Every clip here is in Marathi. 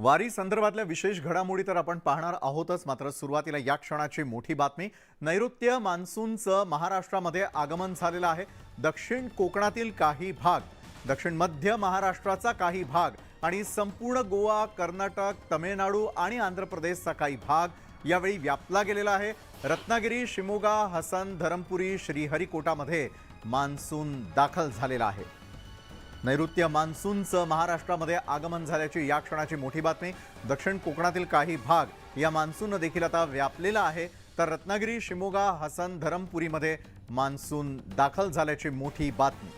वारी संदर्भातल्या विशेष घडामोडी तर आपण पाहणार आहोतच, मात्र सुरुवातीला या क्षणाची मोठी बातमी. नैऋत्य मान्सूनचं महाराष्ट्रामध्ये आगमन झालेलं आहे. दक्षिण कोकणातील काही भाग, दक्षिण मध्य महाराष्ट्राचा काही भाग आणि संपूर्ण गोवा, कर्नाटक, तमिळनाडू आणि आंध्र प्रदेशचा काही भाग यावेळी व्यापला गेलेला आहे. रत्नागिरी, शिमोगा, हसन, धरमपुरी, श्रीहरिकोटामध्ये मान्सून दाखल झालेला आहे. नैऋत्य मान्सूनचं महाराष्ट्रामध्ये आगमन झाल्याची या क्षणाची मोठी बातमी. दक्षिण कोकणातील काही भाग या मान्सूननं देखील आता व्यापलेला आहे, तर रत्नागिरी, शिमोगा, हसन, धरमपुरीमध्ये मान्सून दाखल झाल्याची मोठी बातमी.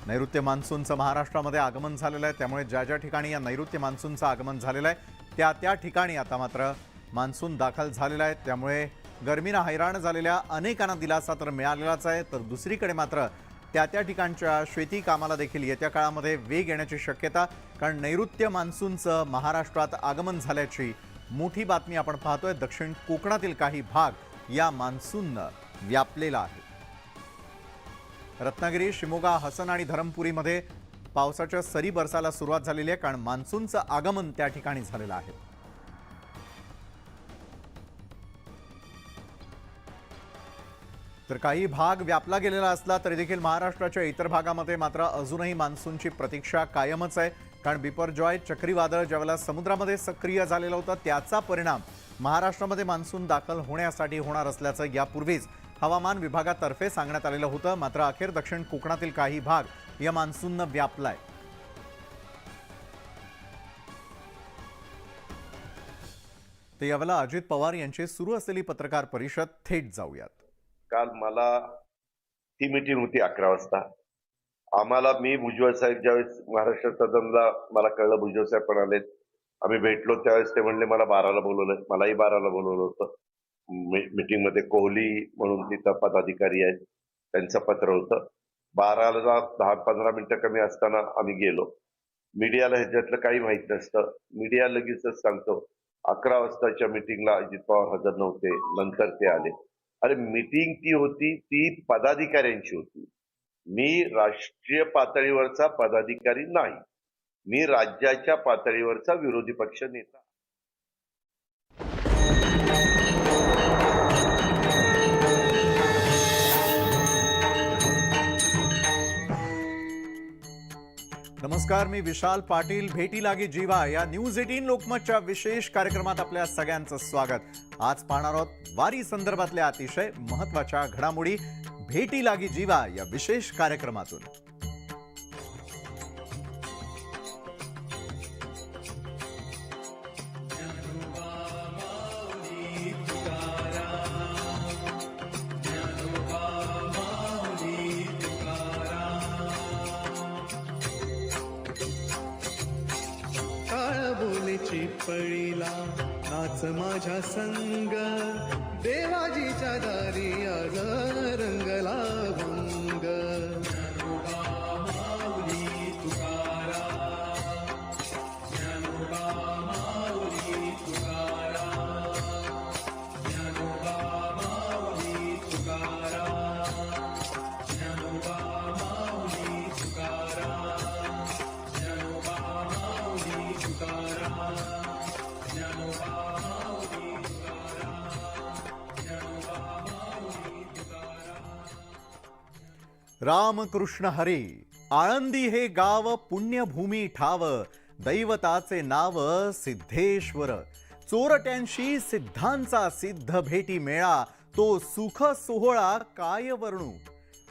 नैऋत्य मान्सूनचं महाराष्ट्रामध्ये आगमन झालेलं आहे, त्यामुळे ज्या ज्या ठिकाणी या नैऋत्य मान्सूनचं आगमन झालेलं आहे त्या ठिकाणी आता मात्र मान्सून दाखल झालेला आहे. त्यामुळे गरमीनं हैराण झालेल्या अनेकांना दिलासा तर मिळालेलाच आहे, तर दुसरीकडे मात्र त्या ठिकाणच्या शेती कामाला देखील येत्या काळामध्ये वेग येण्याची शक्यता, कारण नैऋत्य मान्सूनचं महाराष्ट्रात आगमन झाल्याची मोठी बातमी आपण पाहतोय. दक्षिण कोकणातील काही भाग या मान्सूननं व्यापलेला आहे. रत्नागिरी, शिमोगा, हसन आणि धरमपुरीमध्ये पावसाच्या सरी बरसायला सुरुवात झालेली आहे, कारण मान्सूनचं आगमन त्या ठिकाणी झालेलं आहे. तर काही भाग व्यापला गेलेला असला तरी देखील महाराष्ट्राच्या इतर भागामध्ये मात्र अजूनही मान्सूनची प्रतीक्षा कायमच आहे, कारण बिपरजॉय चक्रीवादळ ज्यावेळेला समुद्रामध्ये सक्रिय झालेलं होतं त्याचा परिणाम महाराष्ट्रामध्ये मान्सून दाखल होण्यासाठी होणार असल्याचं यापूर्वीच हवामान विभागातर्फे सांगण्यात आलेलं होतं. मात्र अखेर दक्षिण कोकणातील काही भाग या मान्सूननं व्यापलाय. ते यावेळेला अजित पवार यांची सुरू असलेली पत्रकार परिषद थेट जाऊयात. काल मला ती मीटिंग होती 11 वाजता. मी भुजबळ साहेब ज्यावेळेस महाराष्ट्र सदनला मला कळलं भुजबळ साहेब पण आलेत, आम्ही भेटलो त्यावेळेस ते म्हणले मला 12ला बोलवलं. मलाही 12ला बोलवलं होतं मीटिंग मध्ये. कोहली म्हणून तिथं पदाधिकारी आहेत, त्यांचं पत्र होतं. 12ला 10-15 मिनिटं कमी असताना आम्ही गेलो. मीडियाला ह्याच्यातलं काही माहित नसतं. मीडिया लगेचच सांगतो 11 वाजताच्या मीटिंगला अजित पवार हजर नव्हते, नंतर ते आले. अरे मीटिंग ती होती ती पदाधिकाऱ्यांची होती. मी राष्ट्रीय पातळीवरचा पदाधिकारी नाही, मी राज्याच्या पातळीवरचा विरोधी पक्ष नेता. नमस्कार, मी विशाल पाटील. भेटी लागी जीवा या न्यूज 18 लोकमतच्या विशेष कार्यक्रमात आपल्या सगळ्यांचं स्वागत. आज पाहणार आहोत वारी संदर्भातल्या अतिशय महत्त्वाच्या घडामोडी भेटी लागी जीवा या विशेष कार्यक्रमातून. पळीला नाच माझ्या संग, देवाजीच्या दारी आज रंगला भंग. माऊली तुकाराम, ज्ञानोबा माऊली तुकाराम, ज्ञानोबा माऊली तुकाराम, ज्ञानोबा माऊली तुकाराम, ज्ञानोबा माऊली तुकाराम. रामकृष्ण हरी. आळंदी हे गाव पुण्यभूमी ठाव, दैवताचे नाव सिद्धेश्वर. चोरट्यांशी सिद्धांचा सिद्ध भेटी मेळा, तो सुख सोहळा काय वर्णू.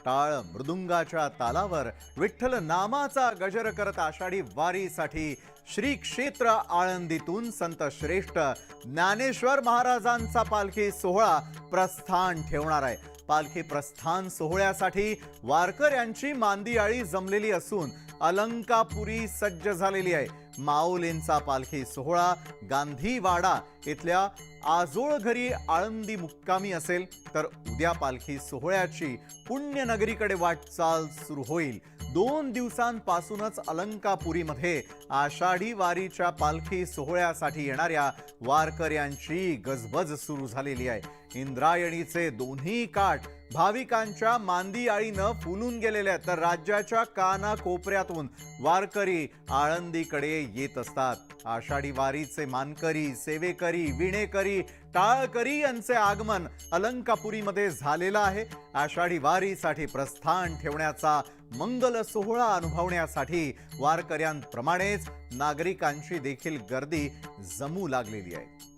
टाळ मृदुंगाच्या तालावर विठ्ठल नामाचा गजर करत आषाढी वारीसाठी श्री क्षेत्र आळंदीतून संत श्रेष्ठ ज्ञानेश्वर महाराजांचा पालखी सोहळा प्रस्थान ठेवणार आहे. पालखी प्रस्थान सोहळ्यासाठी वारकऱ्यांची मांदियाळी जमलेली असून अलंकापुरी सज्ज झालेली आहे. माऊलींचा पालखी सोहळा गांधीवाडा इथल्या आजोळ घरी आळंदी मुक्कामी असेल, तर उद्या पालखी सोहळ्याची पुण्यनगरीकडे वाटचाल सुरू होईल. 2 दिवसांपासूनच अलंकापुरीमध्ये आषाढी वारीच्या पालखी सोहळ्यासाठी येणाऱ्या वारकऱ्यांची गजबज सुरू झालेली आहे। इंद्रायणीचे दोन्ही काठ भाविकांच्या मांदियाळीनं फुलून गेलेले आहेत, तर राज्याच्या कानाकोपऱ्यातून वारकरी आळंदीकडे येत असतात। आषाढी वारीचे मानकरी, सेवेकरी, विणेकरी, टाळकरी यांचे आगमन अलंकापुरीमध्ये झालेलं आहे। आषाढी वारीसाठी प्रस्थान ठेवण्याचा मंगल सोहळा अनुभवण्यासाठी वारकऱ्यांप्रमाणेच नागरिकांची देखील गर्दी जमू लागलेली आहे।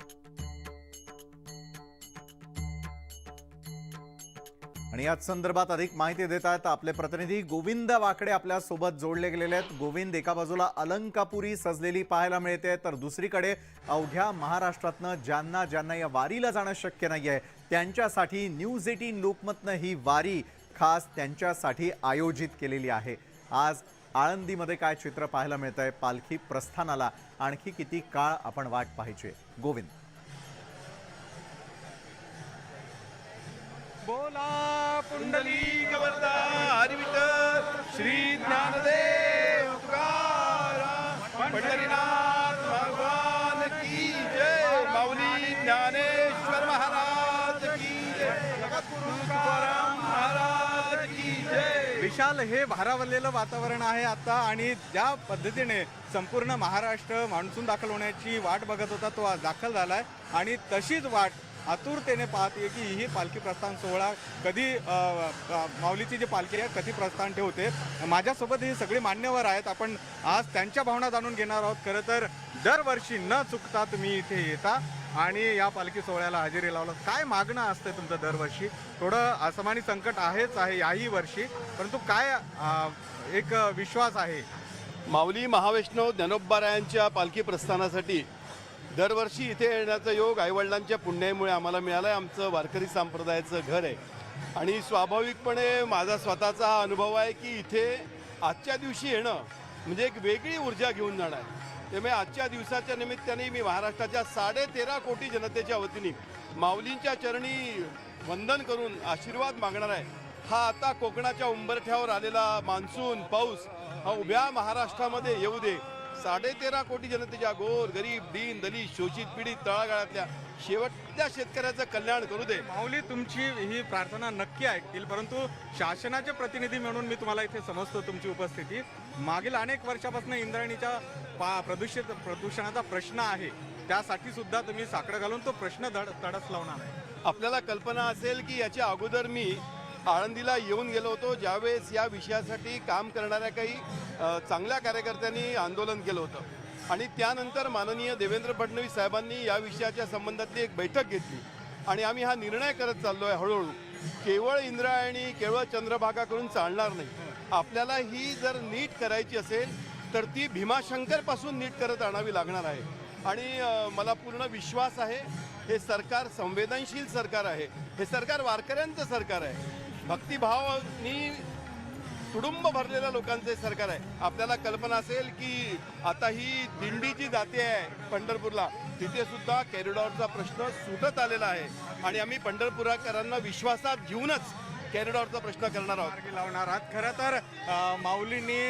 आणि याच संदर्भात अधिक माहिती देत आहेत आपले प्रतिनिधी गोविंद वाकडे आपल्या सोबत जोडले गेलेले आहेत। गोविंद, एका बाजूला अलंकापुरी सजलेली पाहायला मिळते, तर दुसरीकडे अवघ्या महाराष्ट्रातनं ज्यांना या वारीला जाणं शक्य नाहीये त्यांच्यासाठी न्यूज 18 लोकमतनं ही वारी खास त्यांच्यासाठी आयोजित केलेली आहे। आज आळंदीमध्ये काय चित्र पाहायला मिळतंय, पालखी प्रस्थानाला आणखी किती काळ आपण वाट पाहायची? गोविंद, बोला पुंडलिक वरदा हरी विठ्ठल श्री ज्ञानदेव तुकाराम पंढरीनाथ भगवान की जय। माऊली ज्ञानेश्वर महाराज की जय। जगद्गुरु तुकाराम महाराज की जय। विशाल, हे भारावलेलं वातावरण आहे आता, आणि ज्या पद्धतीने संपूर्ण महाराष्ट्र मान्सून दाखल होण्याची वाट बघत होता तो आज दाखल झालाय, आणि तशीच वाट आतुरतेने पाहते की ही पालखी प्रस्थान सोहळा कधी माऊलीची जी पालखी आहे कधी प्रस्थान ठेवते। माझ्यासोबत ही सगळे मान्यवर आहेत, आपण आज त्यांच्या भावना जाणून घेणार आहोत। खरं तर दरवर्षी न चुकता तुम्ही इथे येता आणि या पालखी सोहळ्याला हजेरी लावला, काय मागणं असतं तुमचं दरवर्षी? थोडं असमानी संकट आहेच आहे याही वर्षी, परंतु काय एक विश्वास आहे? माऊली महावैष्णव ज्ञानोबारायांच्या पालखी प्रस्थानासाठी दरवर्षी इथे येण्याचा योग आईवडिलांच्या पुण्यामुळे आम्हाला मिळाला आहे। आमचं वारकरी संप्रदायाचं घर आहे, आणि स्वाभाविकपणे माझा स्वतःचा हा अनुभव आहे की इथे आजच्या दिवशी येणं म्हणजे एक वेगळी ऊर्जा घेऊन जाणं आहे। त्यामुळे आजच्या दिवसाच्या निमित्ताने मी महाराष्ट्राच्या 13.5 कोटी जनतेच्या वतीने माऊलींच्या चरणी वंदन करून आशीर्वाद मागणार आहे। हा आता कोकणाच्या उंबरठ्यावर आलेला मान्सून पाऊस हा उभ्या महाराष्ट्रामध्ये येऊ दे। 13.5 कोटी जनतेच्या गोर गरीब दीन दलित शोषित पीडित तळागाळातल्या शेवटच्या शेतकऱ्याचं कल्याण करू दे। माऊली तुमची ही प्रार्थना नक्की ऐकतील, परंतु शासनाचे प्रतिनिधी म्हणून मी तुम्हाला इथे समजतो तुमची उपस्थिती। मागील अनेक वर्षापासून इंद्रायणीच्या प्रदूषणाचा प्रश्न आहे, त्यासाठी सुद्धा तुम्ही साकडं घालून तो प्रश्न तडस लावणार आहे। आपल्याला कल्पना असेल की याच्या अगोदर मी आळंदीला येऊन गेलो होतो, ज्यावेळेस या विषयासाठी काम करणाऱ्या काही चांगल्या कार्यकर्त्यांनी आंदोलन केलं होतं, आणि त्यानंतर माननीय देवेंद्र फडणवीस साहेबांनी या विषयाच्या संबंधातली एक बैठक घेतली, आणि आम्ही हा निर्णय करत चाललो आहे हळूहळू। केवळ इंद्रायणी, केवळ चंद्रभागा करून चालणार नाही। आपल्याला ही जर नीट करायची असेल तर ती भीमाशंकरपासून नीट करत आणावी लागणार आहे, आणि मला पूर्ण विश्वास आहे हे सरकार संवेदनशील सरकार आहे, हे सरकार वारकऱ्यांचं सरकार आहे, भक्तिभावानी तुडुंब भरलेल्या लोकांचे सरकार आहे। आपल्याला कल्पना असेल की आता ही दिंडी जी जाते आहे पंढरपूरला, तिथे सुद्धा कॉरिडॉरचा प्रश्न सुटत आलेला आहे, आणि आम्ही पंढरपुराकरांना विश्वासात घेऊनच कॉरिडॉरचा प्रश्न करणार आहोत, मार्गी लावणार आहात। खरं तर माऊलींनी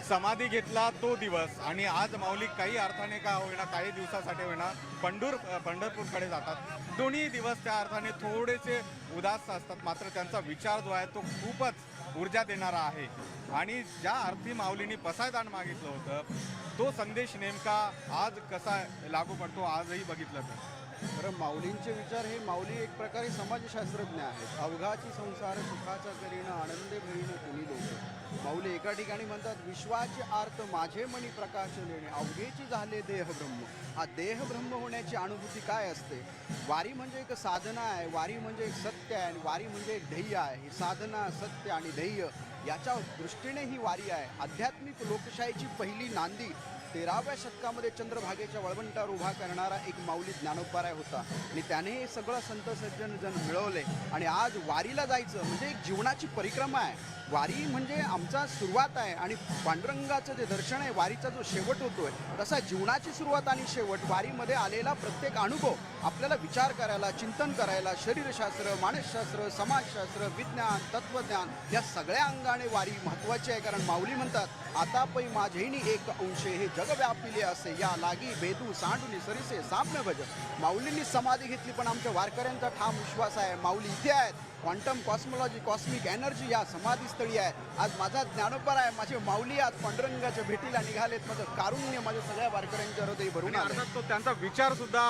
समाधी घेतला तो दिवस, आणि आज माऊली काही अर्थाने का होईना, काही दिवसासाठी होईना पंढरपूरकडे जातात। दोन्ही दिवस त्या अर्थाने थोडेसे उदास असतात, मात्र त्यांचा विचार जो आहे तो खूपच ऊर्जा देणारा आहे, आणि ज्या अर्थी माऊलींनी पसायदान मागितलं होतं तो संदेश नेमका आज कसा लागू पडतो आजही बघितलं तर? खरं माऊलींचे विचार हे माऊली एक प्रकारे समाजशास्त्रज्ञ आहेत। अवघाची संसार सुखाचा करीन आनंदे भरीन कोणी लोक। माऊली एका ठिकाणी म्हणतात, विश्वाचे आर्त माझे मनी प्रकाश लेणे अवघेची झाले देह ब्रह्म। हा देह ब्रह्म होण्याची अनुभूती काय असते? वारी म्हणजे एक साधना आहे, वारी म्हणजे एक सत्य आहे, आणि वारी म्हणजे एक ध्येय आहे। ही साधना, सत्य आणि ध्येय याच्या दृष्टीने ही वारी आहे। आध्यात्मिक लोकशाहीची पहिली नांदी 13व्या शतकामध्ये चंद्रभागेच्या वळवंटावर उभा करणारा एक माऊली ज्ञानोबाराय होता, आणि त्याने हे सगळं संत सज्जन जन मिळवले, आणि आज वारीला जायचं म्हणजे एक जीवनाची परिक्रमा आहे। वारी म्हणजे आमचा सुरुवात आहे आणि पांडुरंगाचं जे दर्शन आहे वारीचा जो शेवट होतोय तसा जीवनाची सुरुवात आणि शेवट वारीमध्ये आलेला प्रत्येक अनुभव आपल्याला विचार करायला, चिंतन करायला, शरीरशास्त्र, मानसशास्त्र, समाजशास्त्र, विज्ञान, तत्वज्ञान या सगळ्या अंगाने वारी महत्त्वाची आहे. कारण माऊली म्हणतात आता पै माझेनी एक अंशे हे जग व्यापिले असे या लागी भेदू सांडुनी सरिसे साम्य भज. माऊलींनी समाधी घेतली पण आमच्या वारकऱ्यांचा ठाम विश्वास आहे माऊली इथे आहेत. क्वांटम कॉस्मॉलॉजी, कॉस्मिक एनर्जी या समाधीस्थळी आहे. आज माझा ज्ञानोबा आहे, माझे माऊली आज पांडुरंगाच्या भेटीला निघालेत. माझं कारुण्य माझ्या सगळ्या वारकऱ्यांच्या हृदयी भरून आणि आलं. अर्थात तो त्यांचा विचार सुद्धा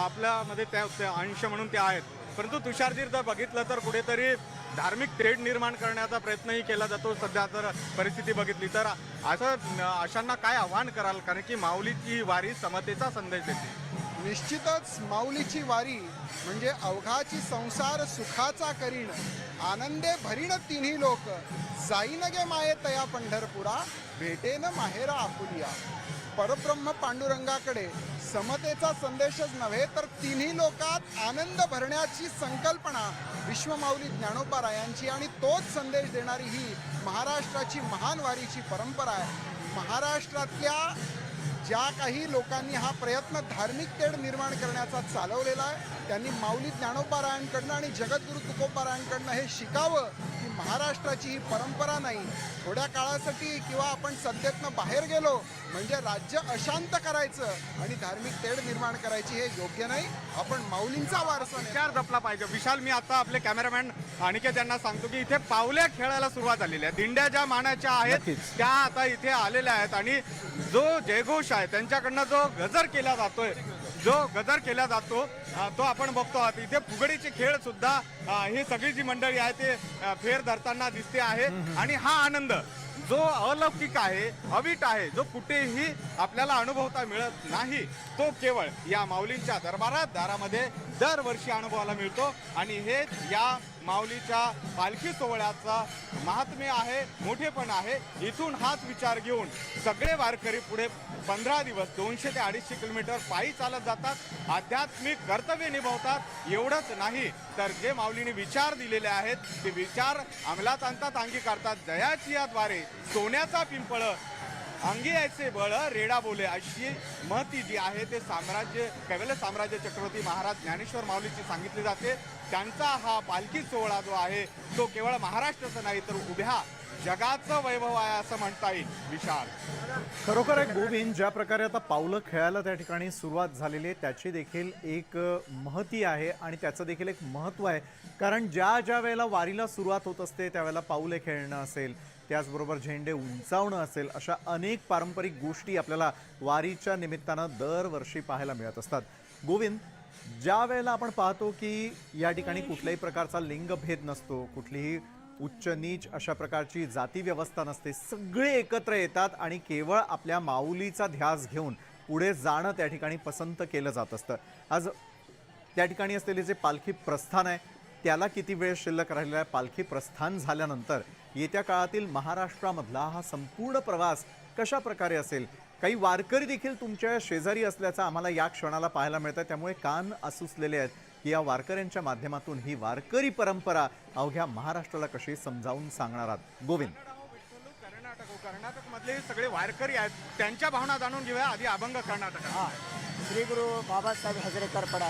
आपल्यामध्ये ते अंश म्हणून ते आहेत. परंतु तुषारजी जर बघितलं तर कुठेतरी धार्मिक तेढ निर्माण करण्याचा प्रयत्नही केला जातो. सध्या जर परिस्थिती बघितली तर असं अशांना काय आव्हान कराल, कारण की माऊलीची ही वारी समतेचा संदेश देते. निश्चितच माऊलीची वारी म्हणजे अवघाची संसार सुखाचा करीण आनंदे भरीण तिन्ही लोक जाईन गे माये तया पंढरपुरा भेटेन माहेरा आपुलिया. परब्रह्म पांडुरंगाकडे समतेचा संदेशच नव्हे तर तिन्ही लोकात आनंद भरण्याची संकल्पना विश्वमाऊली ज्ञानोबा रायांची आणि तोच संदेश देणारी ही महाराष्ट्राची महान वारीची परंपरा आहे. महाराष्ट्रातल्या ज्या काही लोकांनी हा प्रयत्न धार्मिक तेढ निर्माण करण्याचा चालवलेला आहे त्यांनी माऊली ज्ञानोबा रायांकडनं आणि जगद्गुरू तुकोबा रायांकडनं हे शिकावं की महाराष्ट्राची ही परंपरा नाही. थोड्या काळासाठी किंवा आपण सत्तेतनं बाहेर गेलो म्हणजे राज्य अशांत करायचं आणि धार्मिक तेढ निर्माण करायची हे योग्य नाही. आपण माऊलींचा वारसा नाही. विचार जपला पाहिजे. विशाल, मी आता आपले कॅमेरामॅन अनिकेत यांना सांगतो की इथे पावल्या खेळायला सुरुवात झालेली आहे. दिंड्या ज्या मानाच्या आहेत नक्कीच. त्या आता इथे आलेल्या आहेत आणि जो जयघोष आहे त्यांच्याकडनं जो गजर केला जातो तो आपण बघतो आहात. इथे फुगडीचे खेळ सुद्धा ही सगळी जी मंडळी आहे ते फेर धरताना दिसते आहे. आणि हा आनंद जो अलौकिक आहे, अवीट आहे, जो कुठेही आपल्याला अनुभवता मिळत नाही, तो केवळ या माऊलींच्या दारामध्ये दरवर्षी अनुभवाला मिळतो. आणि हे या माऊलीच्या पालखी सोहळ्याचा महात्म्य आहे, मोठेपण आहे. इथून हाच विचार घेऊन सगळे वारकरी पुढे 15 दिवस 200 ते 250 किलोमीटर पायी चालत जातात, आध्यात्मिक कर्तव्य निभावतात. एवढंच नाही तर जे माऊलीने विचार दिलेले आहेत ते विचार अंमलात आणतात, अंगीकारतात. जयाची या द्वारे सोन्याचा पिंपळ अंगी यायचे बळ रेडा बोले अशी महती जी आहे ते कैवल्य साम्राज्य चक्रवर्ती महाराज ज्ञानेश्वर माऊलीची सांगितली जाते. त्यांचा हा पालखी सोहळा जो आहे तो केवळ महाराष्ट्राचा नाही तर उभ्या जगाचं वैभव आहे असं म्हणता येईल. विशाल, खरोखर एक गोविंद, ज्या प्रकारे आता पावलं खेळायला त्या ठिकाणी सुरुवात झालेली आहे त्याची देखील एक महती आहे आणि त्याचं देखील एक महत्त्व आहे. कारण ज्या वेळेला वारीला सुरुवात होत असते त्यावेळेला पाऊले खेळणं असेल, त्याचबरोबर झेंडे उंचावणं असेल, अशा अनेक पारंपरिक गोष्टी आपल्याला वारीच्या निमित्तानं दरवर्षी पाहायला मिळत असतात. गोविंद, ज्या वेळेला आपण पाहतो की या ठिकाणी कुठल्याही प्रकारचा लिंगभेद नसतो, कुठलीही उच्च नीच अशा प्रकारची जाती व्यवस्था नसते, सगळे एकत्र येतात आणि केवळ आपल्या माऊलीचा ध्यास घेऊन पुढे जाणं त्या ठिकाणी पसंत केलं जात असतं. आज त्या ठिकाणी असलेले जे पालखी प्रस्थान आहे त्याला किती वेळ शिल्लक राहिलेला आहे? पालखी प्रस्थान झाल्यानंतर येत्या काळातील महाराष्ट्रामधला हा संपूर्ण प्रवास कशा प्रकारे असेल? काही वारकरी देखील तुमच्या शेजारी असल्याचं आम्हाला या क्षणाला पाहायला मिळतं, त्यामुळे कान आसुसलेले आहेत की या वारकऱ्यांच्या माध्यमातून ही वारकरी परंपरा अवघ्या महाराष्ट्राला कशी समजावून सांगणार आहात. गोविंद, कर्नाटक मधले सगळे वारकरी आहेत, त्यांच्या भावना जाणून घेऊया. आधी अभंग कर्नाटक. ಶ್ರೀ ಗುರು ಬಾಬಾ ಸಾಹೇಬ್ ಹಜರೇಕರ್ ಪಡ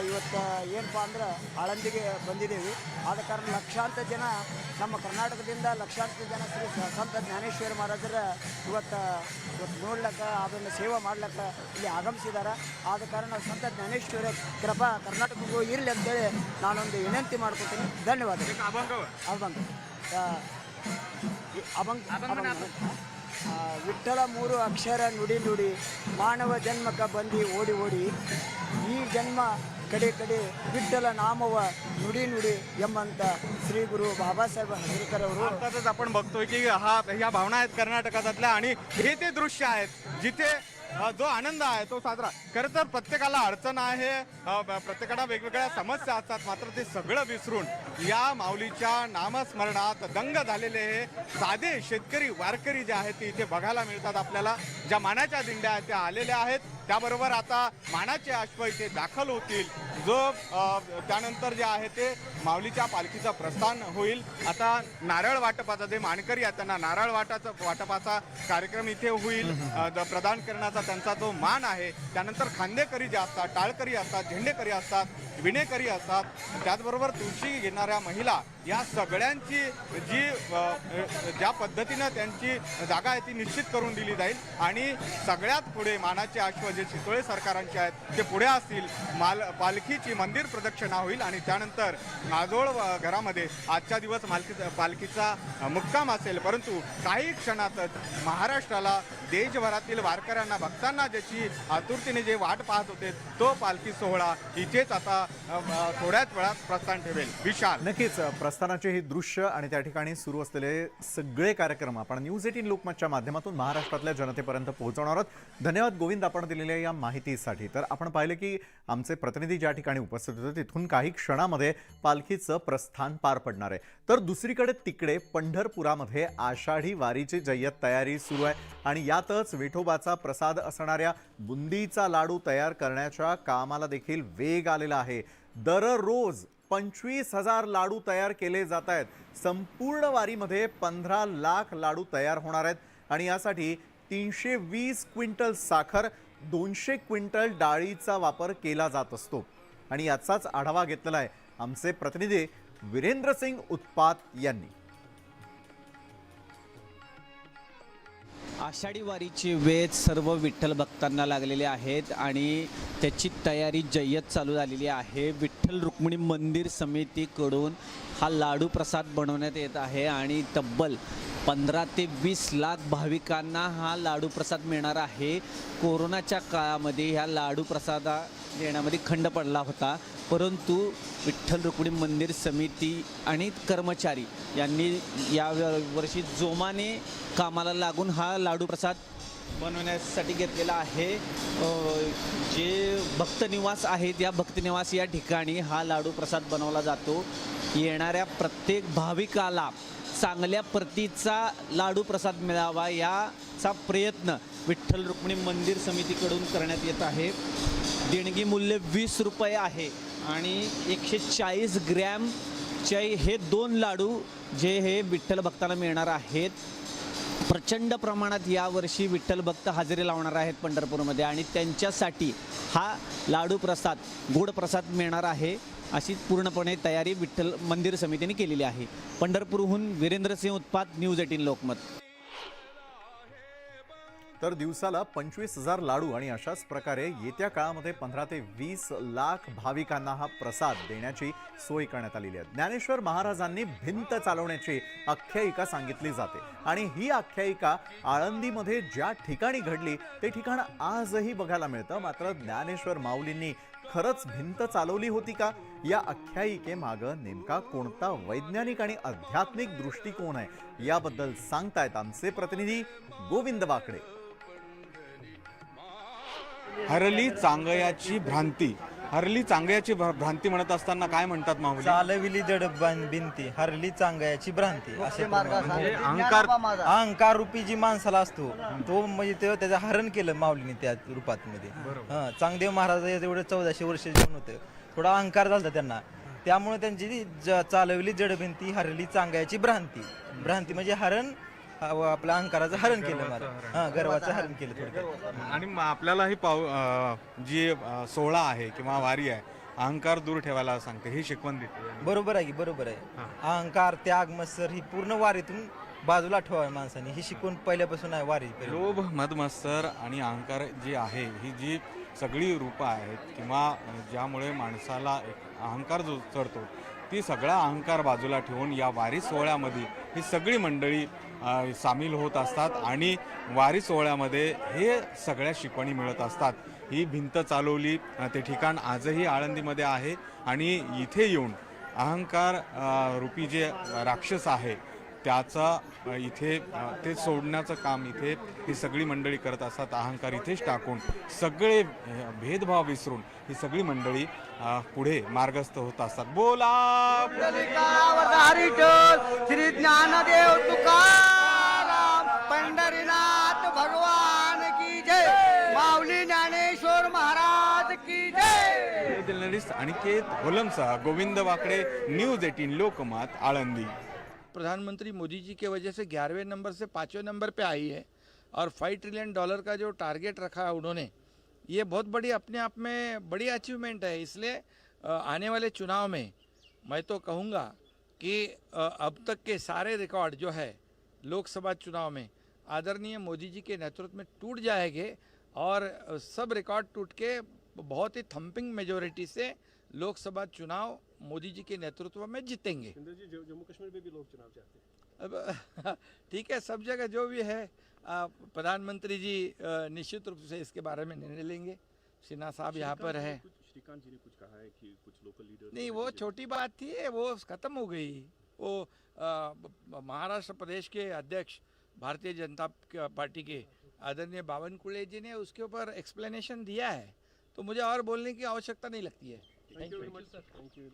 ಇವತ್ತು ಏನಪ್ಪ ಅಂದ್ರೆ ಆಳಂದಿಗೆ ಬಂದಿದ್ದೀವಿ. ಆದ ಕಾರಣ ಲಕ್ಷಾಂತರ ಜನ ನಮ್ಮ ಕರ್ನಾಟಕದಿಂದ ಲಕ್ಷಾಂತರ ಜನ ಶ್ರೀ ಸಂತ ಜ್ಞಾನೇಶ್ವರ ಮಹಾರಾಜರ ಇವತ್ತು ನೋಡ್ಲಿಕ್ಕೆ ಅದನ್ನು ಸೇವೆ ಮಾಡ್ಲಿಕ್ಕೆ ಇಲ್ಲಿ ಆಗಮಿಸಿದ್ದಾರೆ. ಆದ ಕಾರಣ ಸಂತ ಜ್ಞಾನೇಶ್ವರ ಕೃಪಾ ಕರ್ನಾಟಕಕ್ಕೂ ಇರಲಿ ಅಂತೇಳಿ ನಾನೊಂದು ವಿನಂತಿ ಮಾಡ್ಕೊತೀನಿ. ಧನ್ಯವಾದ. ಅಭಂಗ ವಿಠ್ಠಲ 3 ಅಕ್ಷರ ನುಡಿ ನುಡಿ ಮಾನವ ಜನ್ಮಕ ಬಂದಿ ಓಡಿ ಓಡಿ ಈ ಜನ್ಮ ಕಡೆ ಕಡೆ ವಿಠ್ಠಲ ನಾಮವ नुडी नुडी ಎಂಬಂತ श्री गुरु बाबासाहेब हजरेकर ಅವರು. अर्थातच आपण बघतोय की ह्या भावना आहेत कर्नाटकातल्या आणि हे ते दृश्य आहेत जिथे जो आनंद आहे तो साजरा. खरं तर प्रत्येकाला अडचण आहे, प्रत्येकाला वेगवेगळ्या समस्या असतात, मात्र ते सगळं विसरून या माऊलीच्या नामस्मरणात दंग झालेले हे साधे शेतकरी वारकरी जे आहेत ते इथे बघायला मिळतात आपल्याला. ज्या मानाच्या दिंड्या आहेत त्या आलेल्या आहेत त्याबरोबर आता मानाचे अश्व इथे दाखल होतील. जो त्यानंतर जे आहे ते माऊलीच्या पालखीचं प्रस्थान होईल. आता नारळ वाटपाचा जे मानकरी आहेत त्यांना नारळ वाटपाचा कार्यक्रम इथे होईल. प्रदान करण्याचा त्यांचा जो मान आहे. त्यानंतर खांदेकरी जे असतात, टाळकरी असतात, झेंडेकरी असतात, विणेकरी असतात, त्याचबरोबर तुळशी घेणाऱ्या महिला, या सगळ्यांची जी ज्या पद्धतीनं त्यांची जागा आहे ती निश्चित करून दिली जाईल. आणि सगळ्यात पुढे मानाचे अश्व जे चितोळे सरकारांचे आहेत ते पुढे असतील. पालखीची मंदिर प्रदक्षिणा होईल आणि त्यानंतर नाजोळ घरामध्ये आजच्या दिवस पालखीचा मुक्काम असेल. परंतु काही क्षणातच महाराष्ट्राला, देशभरातील वारकऱ्यांना, भक्तांना ज्याची आतुरतेने जे वाट पाहत होते तो पालखी सोहळा इथेच आता थोड्याच वेळात प्रस्थान ठेवेल. विशाल, नक्कीच प्रस्थानाचे हे दृश्य आणि त्या ठिकाणी सुरू असलेले सगळे कार्यक्रम आपण न्यूज 18 लोकमतच्या माध्यमातून महाराष्ट्रातल्या जनतेपर्यंत पोहोचवणार आहोत. धन्यवाद गोविंद, आपण दिलेल्या या माहितीसाठी. तर आपण पाहिलं की आमचे प्रतिनिधी ज्या ठिकाणी उपस्थित होते तिथून काही क्षणामध्ये पालखीचं प्रस्थान पार पडणार आहे. तर दुसरीकडे तिकडे पंढरपुरामध्ये आषाढी वारीची जय्यत तयारी सुरू आहे आणि यातच विठोबाचा प्रसाद असणाऱ्या बुंदीचा लाडू तयार करण्याच्या कामाला देखील वेग आलेला आहे. दररोज 25,000 लाडू तयार केले जात आहेत. संपूर्ण वारीमध्ये 15 लाख लाडू तयार होणार आहेत आणि यासाठी 320 क्विंटल साखर, 200 क्विंटल डाळीचा वापर केला जात असतो. आणि याचाच आढावा घेतलेला आहे आमचे प्रतिनिधी वीरेंद्र सिंग उत्पात यांनी. आषाढी वारीची वेध सर्व विठ्ठल भक्तांना लागलेले आहेत आणि त्याची तयारी जय्यत चालू झालेली आहे. विठ्ठल रुक्मिणी मंदिर समितीकडून हा लाडू प्रसाद बनवण्यात येत आहे आणि तब्बल 15 ते 20 लाख भाविकांना हा लाडू प्रसाद मिळणार आहे. कोरोनाच्या काळामध्ये ह्या लाडू प्रसाद देण्यामध्ये खंड पडला होता, परंतु विठ्ठल रुक्मिणी मंदिर समिती आणि कर्मचारी यांनी या वर्षी जोमाने कामाला लागून हा लाडू प्रसाद बनवण्यासाठी घेतलेला आहे. जे भक्तनिवास आहेत या भक्तनिवास या ठिकाणी हा लाडू प्रसाद बनवला जातो. येणाऱ्या प्रत्येक भाविकाला चांगल्या प्रतीचा लाडू प्रसाद मिळावा याचा प्रयत्न विठ्ठल रुक्मिणी मंदिर समितीकडून करण्यात येत आहे. देणगी मूल्य 20 रुपये आहे आणि 140 ग्रॅमचे हे 2 लाडू जे हे विठ्ठल भक्तांना मिळणार आहेत. प्रचंड प्रमाणात यावर्षी विठ्ठल भक्त हजेरी लावणार आहेत पंढरपूरमध्ये आणि त्यांच्यासाठी हा लाडू प्रसाद, गोड प्रसाद मिळणार आहे. अशी पूर्णपणे तयारी विठ्ठल मंदिर समितीने केलेली आहे. पंढरपूरहून वीरेंद्र सिंह उत्पात, न्यूज 18 लोकमत. तर दिवसाला 25,000 लाडू आणि अशाच प्रकारे येत्या काळामध्ये 15 ते 20 लाख भाविकांना हा प्रसाद देण्याची सोय करण्यात आलेली आहे. ज्ञानेश्वर महाराजांनी भिंत चालवण्याची आख्यायिका सांगितली जाते आणि ही आख्यायिका आळंदीमध्ये ज्या ठिकाणी घडली ते ठिकाण आजही बघायला मिळतं. मात्र ज्ञानेश्वर माऊलींनी खरंच भिंत चालवली होती का? या आख्यायिकेमागं नेमका कोणता वैज्ञानिक आणि आध्यात्मिक दृष्टिकोन आहे याबद्दल सांगतायत आमचे प्रतिनिधी गोविंद वाकडे. हरली चांगयाची भ्रांती. हरली चांगयाची भ्रांती म्हणत असताना काय म्हणतात माऊली? चालविली जड भिंती, हरली चांगयाची भ्रांती. असे म्हणजे अहंकार रूपी जी माणसाला असतो तो म्हणजे त्याचं हरण केलं माऊलीने त्या रूपात मध्ये. चांगदेव महाराज एवढे 1400 वर्ष जेवण होतं, थोडा अहंकार झाला त्यांना, त्यामुळे त्यांची चालवली जड भिंती, हरली चांगयाची भ्रांती. भ्रांती म्हणजे हरण, आपल्या अहंकाराचं हरण केलं, गर्वाचं हरण केलं थोडं. आणि आपल्याला ही जी सोहळा आहे किंवा वारी आहे अहंकार दूर ठेवायला सांगते, ही शिकवण देते. बरोबर आहे की, बरोबर आहे. अहंकार, त्याग, मत्सर ही पूर्ण वारीतून बाजूला ठेवावी माणसाने, ही शिकवण पहिल्यापासून आहे वारी. लोभ, मदमत्सर आणि अहंकार जी आहे ही जी सगळी रूपं आहेत किंवा ज्यामुळे माणसाला अहंकार जो चढतो ती सगळा अहंकार बाजूला ठेवून या वारी सोहळ्यामध्ये ही सगळी मंडळी सामील होत असतात आणि वारी सोहळ्यामध्ये हे सगळ्या शिकवणी मिळत असतात. ही भिंत चालवली ते ठिकाण आजही आळंदीमध्ये आहे आणि इथे येऊन अहंकार रूपी जे राक्षस आहे त्याचा इथे ते सोडण्याचं काम इथे ही सगळी मंडळी करत असतात. अहंकार इथेच टाकून सगळे भेदभाव विसरून ही सगळी मंडळी पुढे मार्गस्थ होत असतात. बोला श्री ज्ञानदेव तुकाराम, पंढरीनाथ भगवान की जय. माऊली ज्ञानेश्वर जर्नलिस्ट अनिकेत होलमसह गोविंद वाकडे, न्यूज 18 लोकमत, आळंदी. प्रधानमंत्री मोदी जी के वजह से 11वें नंबर से 5वें नंबर पे आई है और $5 ट्रिलियन का जो टारगेट रखा है उन्होंने, ये बहुत बड़ी अपने आप में बड़ी अचीवमेंट है. इसलिए आने वाले चुनाव में मैं तो कहूँगा कि अब तक के सारे रिकॉर्ड जो है लोकसभा चुनाव में आदरणीय मोदी जी के नेतृत्व में टूट जाएंगे और सब रिकॉर्ड टूट के बहुत ही थम्पिंग मेजोरिटी से लोकसभा चुनाव मोदी जी के नेतृत्व में जीतेंगे. जम्मू कश्मीर में भी लोग चुनाव चाहते हैं. अब ठीक है, सब जगह जो भी है प्रधानमंत्री जी निश्चित रूप से इसके बारे में निर्णय लेंगे. सिन्हा साहब यहाँ पर है. श्रीकांत जी ने कुछ कहा है कि कुछ लोकल लीडर नहीं, वो छोटी बात थी, वो खत्म हो गई. वो महाराष्ट्र प्रदेश के अध्यक्ष भारतीय जनता पार्टी के आदरणीय बावनकुळे जी ने उसके ऊपर एक्सप्लेनेशन दिया है, तो मुझे और बोलने की आवश्यकता नहीं लगती है. Thank you very much sir. Thank you.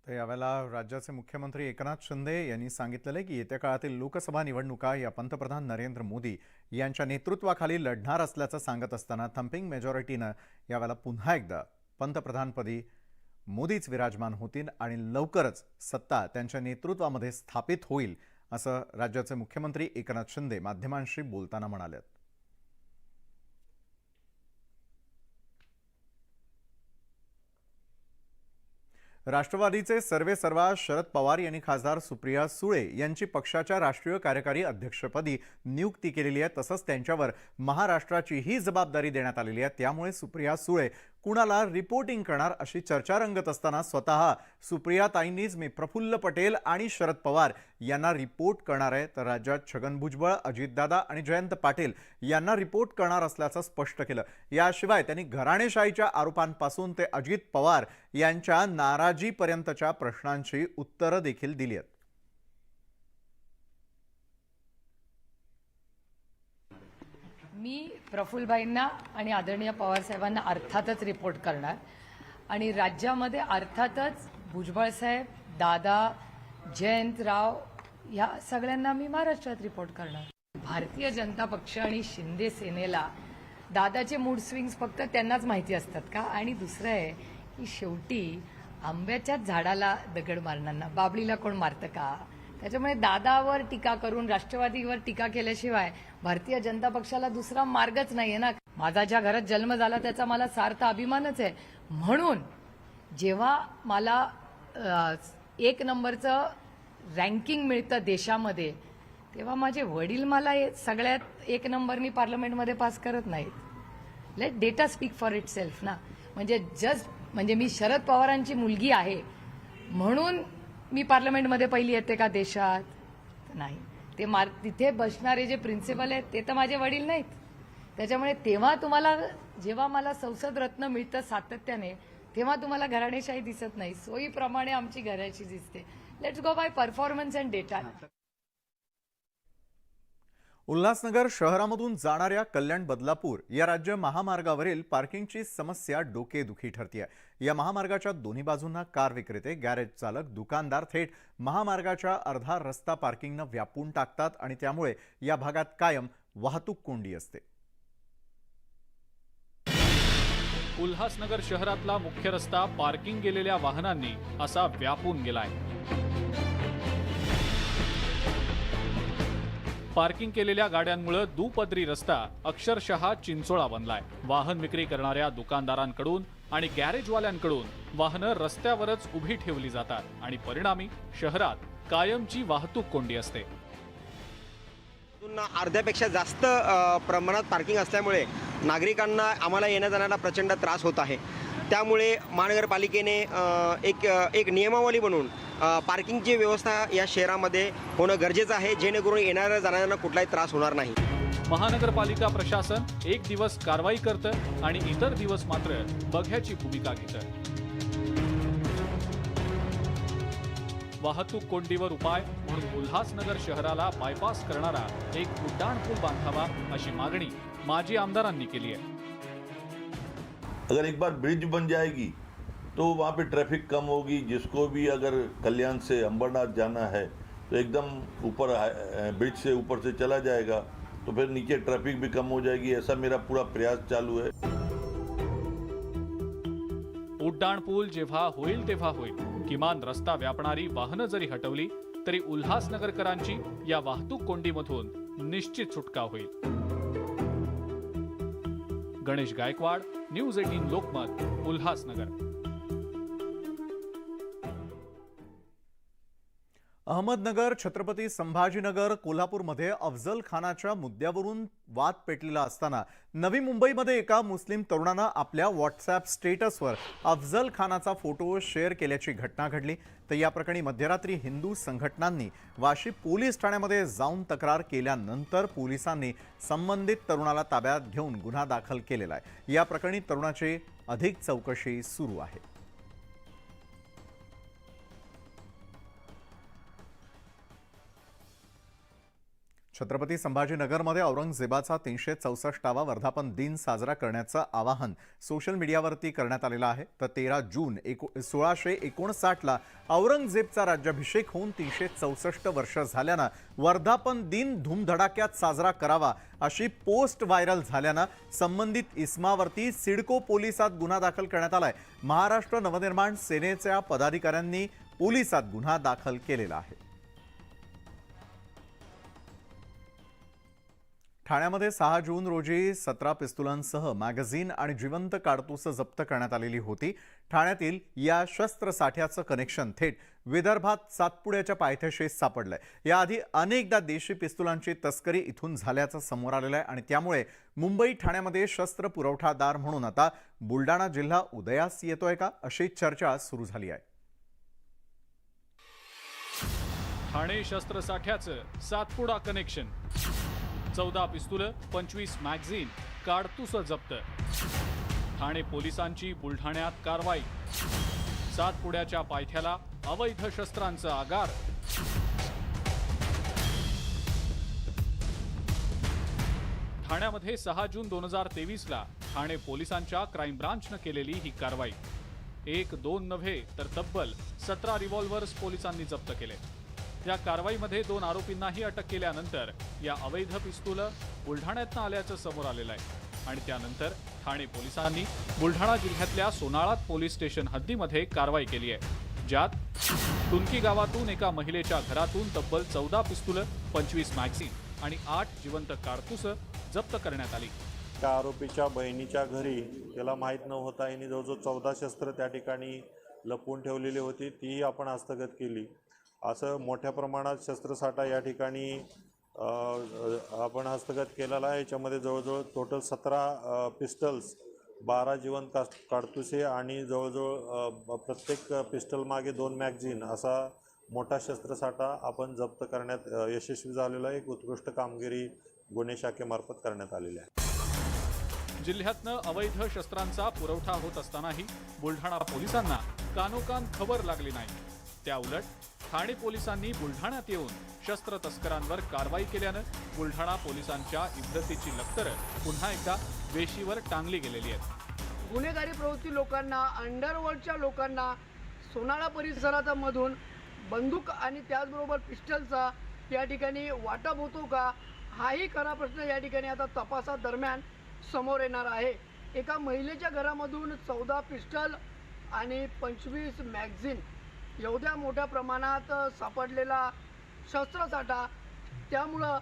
तर यावेळेला राज्याचे मुख्यमंत्री एकनाथ शिंदे यांनी सांगितलेलं आहे की येत्या काळातील लोकसभा निवडणुका या पंतप्रधान नरेंद्र मोदी यांच्या नेतृत्वाखाली लढणार असल्याचं सांगत असताना थम्पिंग मेजॉरिटीनं यावेळेला पुन्हा एकदा पंतप्रधानपदी मोदीच विराजमान होतील आणि लवकरच सत्ता त्यांच्या नेतृत्वामध्ये स्थापित होईल असं राज्याचे मुख्यमंत्री एकनाथ शिंदे माध्यमांशी बोलताना म्हणाले. राष्ट्रवादीचे सर्वेसर्वा शरद पवार यांनी खासदार सुप्रिया सुळे यांची पक्षाच्या राष्ट्रीय कार्यकारी अध्यक्षपदी नियुक्ती केलेली आहे. तसंच त्यांच्यावर महाराष्ट्राचीही जबाबदारी देण्यात आलेली आहे. त्यामुळे सुप्रिया सुळे कुणाला रिपोर्टिंग करणार अशी चर्चा रंगत असताना स्वतः सुप्रियाताईंनीच मी प्रफुल्ल पटेल आणि शरद पवार यांना रिपोर्ट करणार आहे, तर राज्यात छगन भुजबळ, अजितदादा आणि जयंत पाटील यांना रिपोर्ट करणार असल्याचं स्पष्ट केलं. याशिवाय त्यांनी घराणेशाहीच्या आरोपांपासून ते अजित पवार यांच्या नाराजीपर्यंतच्या प्रश्नांची उत्तरं देखील दिली आहेत. मी प्रफुल्लभाईंना आणि आदरणीय पवारसाहेबांना अर्थातच रिपोर्ट करणार आणि राज्यामध्ये अर्थातच भुजबळसाहेब, दादा, जयंतराव या सगळ्यांना मी महाराष्ट्रात रिपोर्ट करणार. भारतीय जनता पक्ष आणि शिंदे सेनेला दादाचे मूड स्विंग्स फक्त त्यांनाच माहिती असतात का? आणि दुसरं आहे की शेवटी आंब्याच्याच झाडाला दगड मारणांना बाबळीला कोण मारतं का? त्याच्यामुळे दादावर टीका करून राष्ट्रवादीवर टीका केल्याशिवाय भारतीय जनता पक्षाला दुसरा मार्गच नाहीये ना. माझा ज्या घरात जन्म झाला त्याचा मला सार्थ अभिमानच आहे. म्हणून जेव्हा मला 1 नंबरचं रँकिंग मिळतं देशामध्ये, तेव्हा माझे वडील मला सगळ्यात 1 नंबरनी पार्लमेंटमध्ये पास करत नाहीत. Let data speak for itself ना. म्हणजे मी शरद पवारांची मुलगी आहे म्हणून मी पार्लमेंटमध्ये पहिली येते का देशात? नाही. ते तिथे बसणारे जे प्रिन्सिपल आहेत ते तर माझे वडील नाहीत. त्याच्यामुळे जेव्हा मला संसद रत्न मिळतं सातत्याने, तेव्हा तुम्हाला घराणेशाही दिसत नाही. सोयीप्रमाणे आमची घराची दिसते. Let's go by performance and data. Ulhasnagar शहरामधून जाणाऱ्या कल्याण बदलापूर या राज्य महामार्गावरील पार्किंगची समस्या डोकेदुखी ठरते आहे. या महामार्गाच्या दोन्ही बाजूंना कार विक्रेते, गॅरेज चालक, दुकानदार थेट महामार्गाच्या अर्धा रस्ता पार्किंगनं व्यापून टाकतात आणि त्यामुळे या भागात कायम वाहतूक कोंडी असते. उल्हासनगर शहरातला मुख्य रस्ता पार्किंग गेलेल्या वाहनांनी असा व्यापून गेलाय. पार्किंग केलेल्या गाड्यांमुळे दुपदरी रस्ता अक्षरशः चिंचोळा बनलाय. वाहन विक्री करणाऱ्या दुकानदारांकडून आणि गॅरेजवाल्यांकडून वाहनं रस्त्यावरच उभी ठेवली जातात आणि परिणामी शहरात कायमची वाहतूक कोंडी असते. अर्ध्यापेक्षा जास्त प्रमाणात पार्किंग असल्यामुळे नागरिकांना आम्हाला येण्या जाण्याला प्रचंड त्रास होत आहे. त्यामुळे महानगरपालिकेने एक नियमावली बनवून पार्किंगची व्यवस्था या शहरामध्ये होणं गरजेचं आहे, जेणेकरून येणाऱ्या जाणाऱ्यांना कुठलाही त्रास होणार नाही. महानगरपालिका प्रशासन एक दिवस कारवाई करतं आणि इतर दिवस मात्र बघ्याची भूमिका घेतं. वाहतूक कोंडीवर उपाय म्हणून उल्हासनगर शहराला बायपास करणारा एक उड्डाणपूल बांधावा अशी मागणी माजी आमदारांनी केली आहे. अगर एक बार ब्रिज बन जाएगी तो वहाँ पे ट्रैफिक कम होगी. जिसको भी अगर कल्याण से अंबरनाथ जाना है तो एकदम ऊपर ब्रिज से ऊपर से चला जाएगा, तो फिर नीचे ट्रैफिक भी कम हो जाएगी. ऐसा मेरा पूरा प्रयास चालू है. उड्डाणपूल जेव्हा होईल तेव्हा होईल, किमान रस्ता व्यापणारी वाहनं जरी हटवली तरी उल्हासनगरकरांची या वाहतूक कोंडीमधून निश्चित सुटका होईल. गणेश गायकवाड, न्यूज 18 लोकमत, उल्हासनगर. अहमदनगर, छत्रपती संभाजीनगर, कोल्हापूरमध्ये अफजल खानाच्या मुद्द्यावरून वाद पेटलेला असताना नवी मुंबईमध्ये एका मुस्लिम तरुणानं आपल्या व्हॉट्सॲप स्टेटसवर अफजल खानाचा फोटो शेअर केल्याची घटना घडली. तर या प्रकरणी मध्यरात्री हिंदू संघटनांनी वाशी पोलीस ठाण्यामध्ये जाऊन तक्रार केल्यानंतर पोलिसांनी संबंधित तरुणाला ताब्यात घेऊन गुन्हा दाखल केलेला आहे. या प्रकरणी तरुणाची अधिक चौकशी सुरू आहे. छत्रपती संभाजीनगरमध्ये औरंगजेबाचा 364वा वर्धापन दिन साजरा करण्याचं आवाहन सोशल मीडियावरती करण्यात आलेलं आहे. तर 13 जून 1659ला औरंगजेबचा राज्याभिषेक होऊन 364 वर्ष झाल्यानं वर्धापन दिन धूमधडाक्यात साजरा करावा अशी पोस्ट व्हायरल झाल्यानं संबंधित इस्मावरती सिडको पोलिसात गुन्हा दाखल करण्यात आलाय. महाराष्ट्र नवनिर्माण सेनेच्या पदाधिकाऱ्यांनी पोलिसात गुन्हा दाखल केलेला आहे. ठाण्यामध्ये 6 जून रोजी 17 पिस्तुलांसह मॅगझिन आणि जिवंत काडतूस जप्त करण्यात आलेली होती. ठाण्यातील या शस्त्रसाठ्याचं कनेक्शन थेट विदर्भात सातपुड्याच्या पायथ्याशी सापडलंय. याआधी अनेकदा देशी पिस्तुलांची तस्करी इथून झाल्याचं समोर आलेलं आहे आणि त्यामुळे मुंबई ठाण्यामध्ये शस्त्र पुरवठादार म्हणून आता बुलडाणा जिल्हा उदयास येतोय का अशी चर्चा सुरू झाली आहे. ठाणे शस्त्रसाठ्याचं सातपुडा कनेक्शन, 14 पिस्तुलं, 25 मॅगझिन, काडतूस जप्त. ठाणे पोलिसांची बुलढाण्यात कारवाई. सातपुड्याच्या पायथ्याला अवैध शस्त्रांचं आगार. ठाण्यामध्ये 6 जून 2023ला ठाणे पोलिसांच्या क्राईम ब्रांचनं केलेली ही कारवाई. 1-2 नव्हे तर तब्बल 17 रिव्हॉल्वर्स पोलिसांनी जप्त केले. या कारवाईमध्ये 2 आरोपींनाही अटक केल्यानंतर या अवैध पिस्तूल बुलढाण्यातनं आल्याचं समोर आलेलं आहे आणि त्यानंतर ठाणे पोलिसांनी बुलढाणा जिल्ह्यातल्या सोनाळा पोलीस स्टेशन हद्दीमध्ये कारवाई केली आहे, ज्यात टुनकी गावातून एका महिलेच्या घरातून तब्बल 14 पिस्तूल, 25 मॅगझिन आणि 8 जिवंत काडतूस जप्त करण्यात आली. त्या आरोपीच्या बहिणीच्या घरी त्याला माहीत न होता यांनी जवळजवळ 14 शस्त्र त्या ठिकाणी लपवून ठेवलेली होती, तीही आपण हस्तगत केली. असं मोठ्या प्रमाणात शस्त्रसाठा या ठिकाणी आपण हस्तगत केलेला आहे. याच्यामध्ये जवळजवळ टोटल 17 पिस्टल्स, 12 जिवंत काडतुसे आणि जवळजवळ प्रत्येक पिस्टल मागे 2 मॅगझिन असा मोठा शस्त्रसाठा आपण जप्त करण्यात यशस्वी झालेला आहे. एक उत्कृष्ट कामगिरी गुन्हे शाखेमार्फत करण्यात आलेली आहे. जिल्ह्यातनं अवैध शस्त्रांचा पुरवठा होत असतानाही बुलढाणा पोलिसांना कानोकान खबर लागली नाही. त्याउलट ठाणे पोलिसांनी बुलढाण्यात येऊन शस्त्र तस्करांवर कारवाई केल्यानं बुलढाणा पोलिसांच्या इब्रतीची लक्तरं पुन्हा एकदा वेशीवर टांगली गेलेली आहेत. गुन्हेगारी प्रवृत्ती लोकांना, अंडरवर्ल्डच्या लोकांना सोनाळा परिसरामधून बंदूक आणि त्याचबरोबर पिस्टलचा या ठिकाणी वाटप होतो का, हाही खरा प्रश्न या ठिकाणी आता तपासादरम्यान समोर येणार आहे. एका महिलेच्या घरामधून 14 पिस्टल आणि 25 मॅगझिन एवढ्या मोठ्या प्रमाणात सापडलेला शस्त्रसाठा, त्यामुळं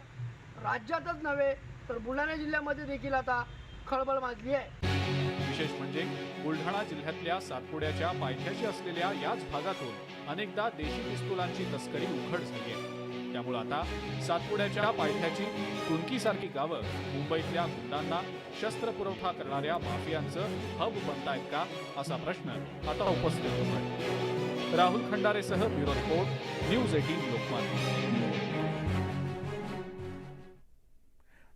राज्यातच नव्हे तर बुलढाणा जिल्ह्यामध्ये देखील आता खळबळ माजली आहे. विशेष म्हणजे बुलढाणा जिल्ह्यातल्या सातपुड्याच्या पायथ्याशी असलेल्या याच भागातून अनेकदा देशी पिस्तुलांची तस्करी उघड झाली आहे. त्यामुळे आता सातपुड्याच्या पायथ्याची टुनकीसारखी गावं मुंबईतल्या गुंडांना शस्त्र पुरवठा करणाऱ्या माफियांचं हब बनतायत का असा प्रश्न आता उपस्थित होतोय. राहुल खंडारेसह ब्युरो रिपोर्ट, न्यूज 18 लोकमत.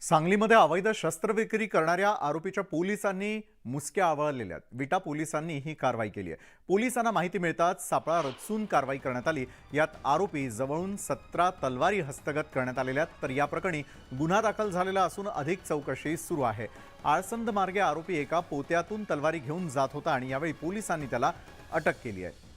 सांगलीमध्ये अवैध शस्त्रविक्री करणाऱ्या आरोपीच्या पोलिसांनी मुसक्या आवळलेल्या आहेत. विटा पोलिसांनी ही कारवाई केली आहे. पोलिसांना माहिती मिळताच सापळा रचून कारवाई करण्यात आली. यात आरोपी जवळून 17 तलवारी हस्तगत करण्यात आलेल्या आहेत. तर या प्रकरणी गुन्हा दाखल झालेला असून अधिक चौकशी सुरू आहे. आळसंद मार्गे आरोपी एका पोत्यातून तलवारी घेऊन जात होता आणि यावेळी पोलिसांनी त्याला अटक केली आहे.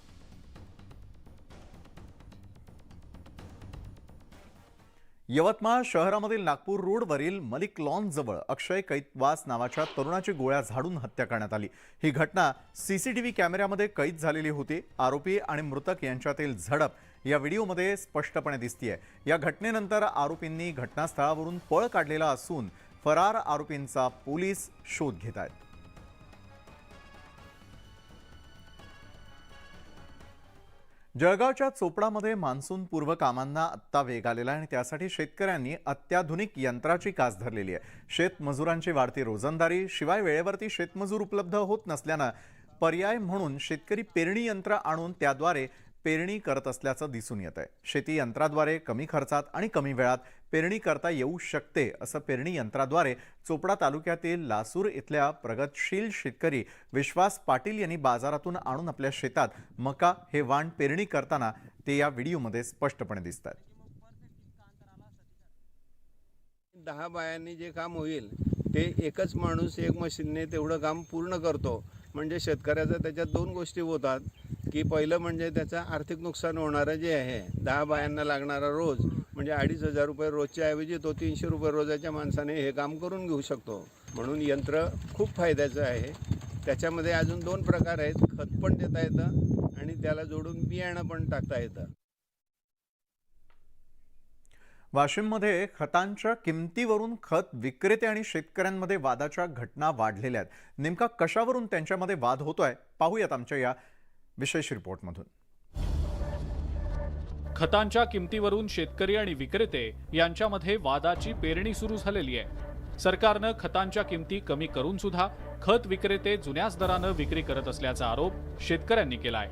यवतमाळ शहरामधील नागपूर रोडवरील मलिक लॉन जवळ अक्षय कैतवास नावाच्या तरुणाची गोळ्या झाडून हत्या करण्यात आली। ही घटना सीसीटीव्ही कॅमेऱ्यामध्ये कैद झालेली होती। आरोपी आणि मृतक यांच्यातील झडप या व्हिडिओमध्ये स्पष्टपणे दिसतेय। या घटनेनंतर आरोपींनी घटनास्थळावरून पळ काढलेला असून फरार आरोपींचा पोलीस शोध घेत आहेत। जळगावच्या चोपडामध्ये मान्सूनपूर्व कामांना आत्ता वेग आलेला आहे आणि त्यासाठी शेतकऱ्यांनी अत्याधुनिक यंत्राची कास धरलेली आहे। शेतमजुरांची वाढती रोजंदारी शिवाय वेळेवरती शेतमजूर उपलब्ध होत नसल्यानं पर्याय म्हणून शेतकरी पेरणी यंत्र आणून त्याद्वारे पेरणी करत असल्याचं दिसून येत आहे। शेती यंत्राद्वारे कमी खर्चात आणि कमी वेळात पेरणी करता येऊ शकते असं पेरणी यंत्राद्वारे चोपडा तालुक्यातील लासूर इथल्या प्रगतशील शेतकरी विश्वास पाटील यांनी बाजारातून आणून आपल्या शेतात मका हे वाण पेरणी करताना ते या व्हिडिओमध्ये स्पष्टपणे दिसतात। 10 बायांनी जे काम होईल ते एकच माणूस एक मशीनने तेवढं काम पूर्ण करतो। म्हणजे शेतकऱ्याचं त्याच्यात 2 गोष्टी होतात की पहिलं म्हणजे त्याचं आर्थिक नुकसान होणारं जे आहे 10 बायांना लागणारा रोज म्हणजे 2,500 रुपये रोजच्या ऐवजी तो 300 रुपये रोजाच्या माणसाने हे काम करून घेऊ शकतो। म्हणून यंत्र खूप फायद्याचं आहे। त्याच्यामध्ये अजून 2 प्रकार आहेत, खत पण देता येतं आणि त्याला जोडून बियाणं पण टाकता येतं। वाशिममध्ये खतांच्या किमतीवरून खत विक्रेते आणि शेतकऱ्यांमध्ये वादाच्या घटना वाढलेल्या आहेत। नेमका कशावरून त्यांच्यामध्ये वाद होतोय पाहूयात आमच्या या विशेष रिपोर्टमधून। खतांच्या किमतीवरून शेतकरी आणि विक्रेते यांच्यामध्ये वादाची पेरणी सुरू झालेली आहे। सरकारनं खतांच्या किमती कमी करून सुद्धा खत विक्रेते जुन्याच दरानं विक्री करत असल्याचा आरोप शेतकऱ्यांनी केलाय।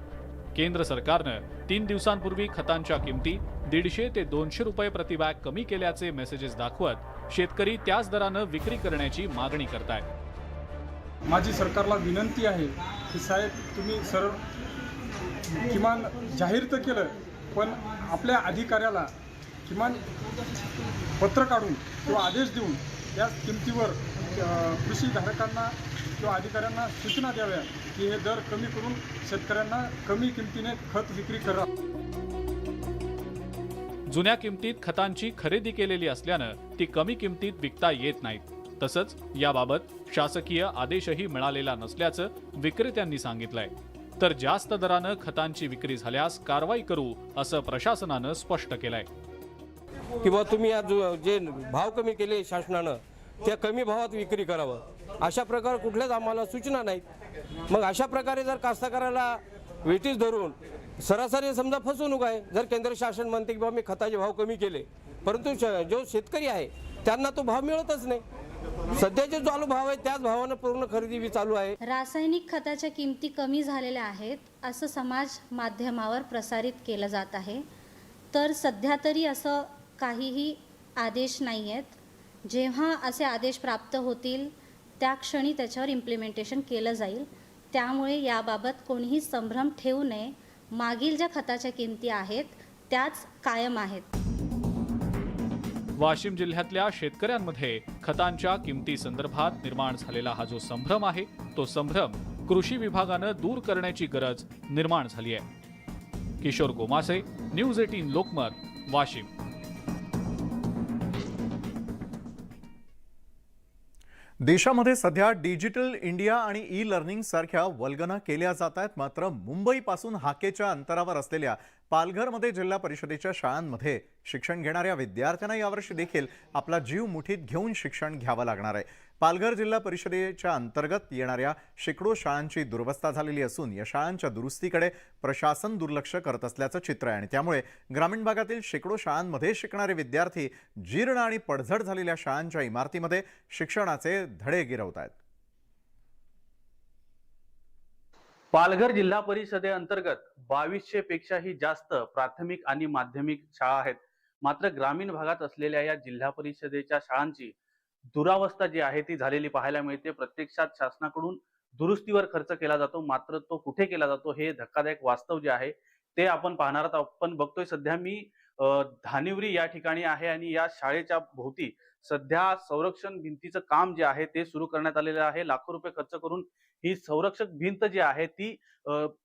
केंद्र सरकारनं 3 दिवसांपूर्वी खतांच्या किमती 150 ते 200 रुपये प्रति बॅग कमी केल्याचे मेसेजेस दाखवत शेतकरी त्याच दरानं विक्री करण्याची मागणी करतायत। माझी सरकारला विनंती आहे की साहेब तुम्ही सरळ किमान जाहीर तर केलं पण आपल्या अधिकाऱ्याला किमान पत्र काढून किंवा आदेश देऊन या किमतीवर कृषीधारकांना किंवा अधिकाऱ्यांना सूचना द्याव्या की हे दर कमी करून शेतकऱ्यांना कमी किमतीने खत विक्री करा। जुन्या किमतीत खतांची खरेदी केलेली असल्यानं ती कमी किमतीत विकता येत नाहीत। तसंच याबाबत शासकीय आदेशही मिळालेला नसल्याचं विक्रेत्यांनी सांगितलंय। तर जास्त दरानं खतांची विक्री झाल्यास कारवाई करू असं प्रशासनानं स्पष्ट केलंय। किंवा तुम्ही जे भाव कमी केले शासनानं त्या कमी भावात विक्री करावं अशा प्रकार कुठल्याच आम्हाला सूचना नाहीत। मग अशा प्रकारे जर कास्तकाराला वेटीस धरून सरासरी समजा फसवणूक आहे। जर केंद्र शासन म्हणते की बाबा मी खताचे भाव कमी केले परंतु जो शेतकरी आहे त्यांना तो भाव मिळतच नाही। सध्याचे जो चालू भाव आहे त्याच भावानं पूर्ण खरेदी चालू आहे। रासायनिक खताच्या किमती कमी झालेल्या आहेत असं समाज माध्यमावर प्रसारित केलं जात आहे। तर सध्या तरी असं काहीही आदेश नाही आहेत। जेव्हा असे आदेश प्राप्त होतील त्या क्षणी त्याच्यावर इम्प्लिमेंटेशन केलं जाईल। त्यामुळे याबाबत कोणीही संभ्रम ठेवू नये। मागील ज्या खताच्या किमती आहेत त्याच कायम आहेत। वाशिम जिल्ह्यातल्या शेतकऱ्यांमध्ये खतांच्या किमती संदर्भात निर्माण झालेला हा जो संभ्रम आहे तो संभ्रम कृषी विभागानं दूर करण्याची गरज निर्माण झाली आहे। किशोर गोमासे, न्यूज 18 लोकमत, वाशिम। देशामध्ये सध्या डिजिटल इंडिया आणि ई लर्निंग सारख्या वल्गना केल्या जात आहेत। मात्र मुंबईपासून हाकेच्या अंतरावर असलेल्या पालघरमध्ये जिल्हा परिषदेच्या शाळांमध्ये शिक्षण घेणाऱ्या विद्यार्थ्यांना यावर्षी देखील आपला जीव मुठीत घेऊन शिक्षण घ्यावं लागणार आहे। पालघर जिल्हा परिषदेच्या अंतर्गत येणाऱ्या शेकडो शाळांची दुरवस्था झालेली असून या शाळांच्या दुरुस्तीकडे प्रशासन दुर्लक्ष करत असल्याचं चित्र आहे आणि त्यामुळे ग्रामीण भागातील शेकडो शाळांमध्ये शिकणारे विद्यार्थी जीर्ण आणि पडझड झालेल्या शाळांच्या इमारतीमध्ये शिक्षणाचे धडे गिरवत आहेत। पालघर जिल्हा परिषदेअंतर्गत 2200 पेक्षाही जास्त प्राथमिक आणि माध्यमिक शाळा आहेत। मात्र ग्रामीण भागात असलेल्या या जिल्हा परिषदेच्या शाळांची दुरावस्था जी आहे ती झालेली पाहायला मिळते। प्रत्यक्षात शासनाकडून दुरुस्तीवर खर्च केला जातो मात्र तो कुठे केला जातो हे धक्कादायक वास्तव जे आहे ते आपण पाहणार आहोत। आपण बघतोय सध्या मी धानिवरी या ठिकाणी आहे आणि या शाळेच्या भोवती सध्या संरक्षण भिंतीचं काम जे आहे ते सुरू करण्यात आलेलं आहे। लाखो रुपये खर्च करून ही संरक्षक भिंत जी आहे ती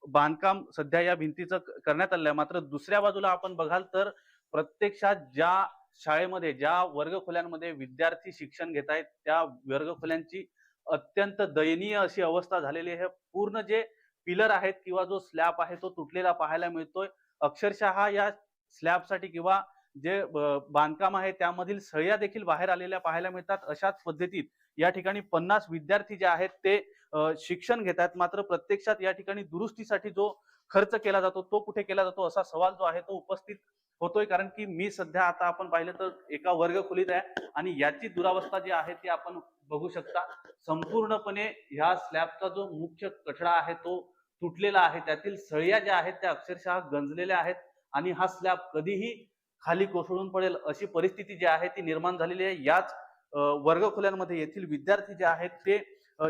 बांधकाम सध्या या भिंतीचं करण्यात आलेलं आहे। मात्र दुसऱ्या बाजूला आपण बघाल तर प्रत्यक्षात ज्या शाळेमध्ये ज्या वर्गखोल्यांमध्ये विद्यार्थी शिक्षण घेत आहेत त्या वर्गखोल्यांची अत्यंत दयनीय अशी अवस्था झालेली आहे. पूर्ण जे पिलर आहेत किंवा जो स्लॅब आहे तो तुटलेला पाहायला मिळतोय. अक्षरशः या स्लॅबसाठी किंवा जे बांधकाम आहे त्यामधील सळ्या देखील बाहेर आलेल्या पाहायला मिळतात. अशाच पद्धतीत या ठिकाणी 50 विद्यार्थी जे आहेत ते शिक्षण घेत आहेत. मात्र प्रत्यक्षात या ठिकाणी दुरुस्तीसाठी जो खर्च केला जातो तो कुठे केला जातो असा सवाल जो आहे तो उपस्थित होतोय. कारण की मी सध्या आता आपण पाहिलं तर एका वर्गखोलीत आहे आणि याची दुरावस्था जी आहे ती आपण बघू शकता. संपूर्णपणे ह्या स्लॅबचा जो मुख्य कठडा आहे तो तुटलेला आहे. त्यातील सळ्या ज्या आहेत त्या अक्षरशः गंजलेल्या आहेत आणि हा स्लॅब कधीही खाली कोसळून पडेल अशी परिस्थिती जी आहे ती निर्माण झालेली आहे. याच वर्गखोल्यांमध्ये येथील विद्यार्थी जे आहेत ते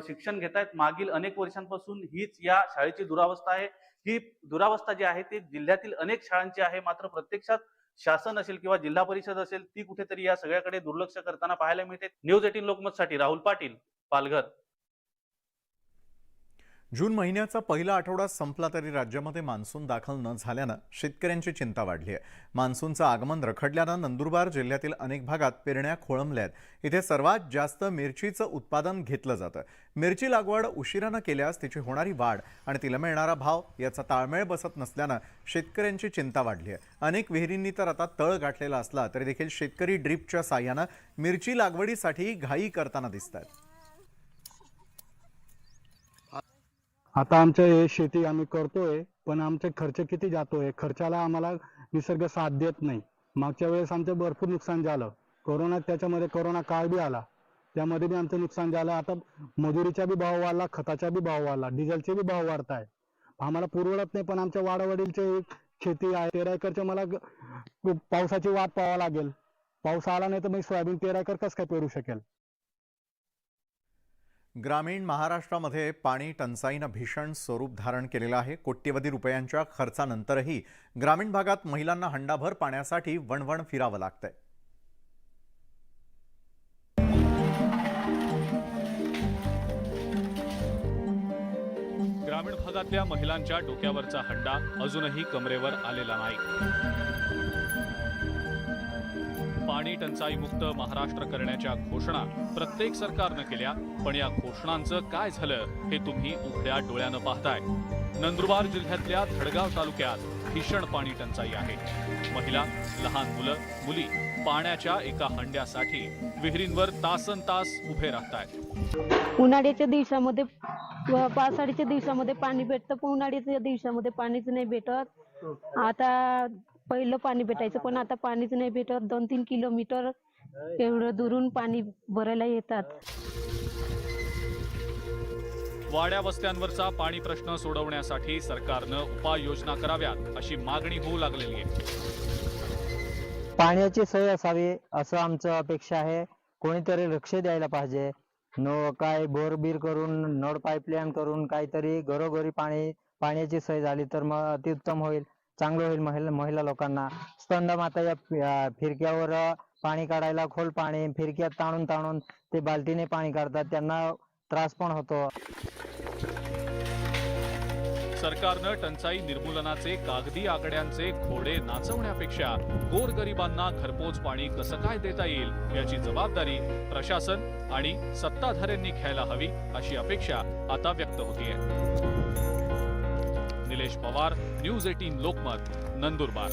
शिक्षण घेत आहेत. मागील अनेक वर्षांपासून हीच या शाळेची दुरावस्था आहे. ही दुरावस्था जी आहे ती जिल्ह्यातील अनेक शाळांची आहे. मात्र प्रत्यक्षात शासन असेल किंवा जिल्हा परिषद असेल ती कुठेतरी या सगळ्याकडे दुर्लक्ष करताना पाहायला मिळते. न्यूज 18 लोकमतसाठी राहुल पाटील, पालघर. जून महिन्याचा पहिला आठवडा संपला तरी राज्यामध्ये मान्सून दाखल न झाल्यानं शेतकऱ्यांची चिंता वाढली आहे. मान्सूनचं आगमन रखडल्यानं नंदुरबार जिल्ह्यातील अनेक भागात पेरण्या खोळंबल्यात. इथे सर्वात जास्त मिरचीचं उत्पादन घेतलं जातं. मिरची लागवड उशिरानं केल्यास तिची होणारी वाढ आणि तिला मिळणारा भाव याचा ताळमेळ बसत नसल्यानं शेतकऱ्यांची चिंता वाढली आहे. अनेक विहिरींनी तर आता तळ गाठलेला असला तरी देखील शेतकरी ड्रीपच्या साह्यानं मिरची लागवडीसाठी घाई करताना दिसतात. आता आमचं हे शेती आम्ही करतोय पण आमचे खर्च किती जातोय, खर्चाला आम्हाला निसर्ग साथ देत नाही. मागच्या वेळेस आमचं भरपूर नुकसान झालं. त्याच्यामध्ये कोरोना काळ बी आला, त्यामध्ये बी आमचं नुकसान झालं. आता मजुरीचा बी भाव वाढला, खताचा बी भाव वाढला, डिझेलचे बी भाव वाढताय. आम्हाला पुरवडत नाही. पण आमच्या वाडावडीलचे शेती आहे 13 एकरचे, मला पावसाची वाट पाहावं लागेल. पाऊस आला नाही तर मी सोयाबीन 13 एकर कसं काय पेरू शकेल. ग्रामीण महाराष्ट्रामध्ये पाणी टंचाईनं भीषण स्वरूप धारण केलेलं आहे. कोट्यवधी रुपयांच्या खर्चानंतरही ग्रामीण भागात महिलांना हंडाभर पाण्यासाठी वणवण फिरावं लागतंय. ग्रामीण भागातल्या महिलांच्या डोक्यावरचा हंडा अजूनही कमरेवर आलेला नाही. पाणी टंचाई मुक्त महाराष्ट्र करण्याच्या घोषणा प्रत्येक सरकारनं केल्या, पण या घोषणांचं काय झालं हे तुम्ही उघड्या डोळ्यानं पाहताय. नंदुरबार जिल्ह्यातल्या धडगाव तालुक्यात भीषण पाणी टंचाई आहे. महिला, लहान मुलं, मुली पाण्याच्या एका हंड्यासाठी विहिरींवर तासनतास उभे राहतायत. उन्हाळ्याच्या दिवसामध्ये पावसाळ्याच्या दिवसामध्ये पाणी भेटतं, पण उन्हाळ्याच्या दिवसामध्ये पाणीच नाही भेटत. आता पहिलं पाणी भेटायचं पण आता पाणीच नाही भेटत. 2-3 किलोमीटर एवढं दुरून पाणी भरायला येतात. वाड्या वस्त्यांवरचा पाणी प्रश्न सोडवण्यासाठी सरकारनं उपाययोजना कराव्यात अशी मागणी होऊ लागलेली आहे. पाण्याची सोय असावी असं आमचं अपेक्षा आहे. कोणीतरी लक्ष द्यायला पाहिजे. काय बोरबीर करून नळ पाईपलाईन करून काहीतरी घरोघरी पाण्याची सोय झाली तर मग अतिउत्तम होईल, चांगलं होईल. महिला लोकांना स्तंद माता या फिरक्यावर पाणी काढायला, खोल पाणी फिरक्यात ताणून ते बाल्टीने पाणी काढतात, त्यांना त्रास पण होतो. सरकारनं टंचाई निर्मूलनाचे कागदी आकड्यांचे घोडे नाचवण्यापेक्षा गोरगरिबांना घरपोच पाणी कसं काय देता येईल याची जबाबदारी प्रशासन आणि सत्ताधाऱ्यांनी घ्यायला हवी अशी अपेक्षा आता व्यक्त होतीये. निलेश पवार, न्यूज 18 लोकमत, नंदुरबार.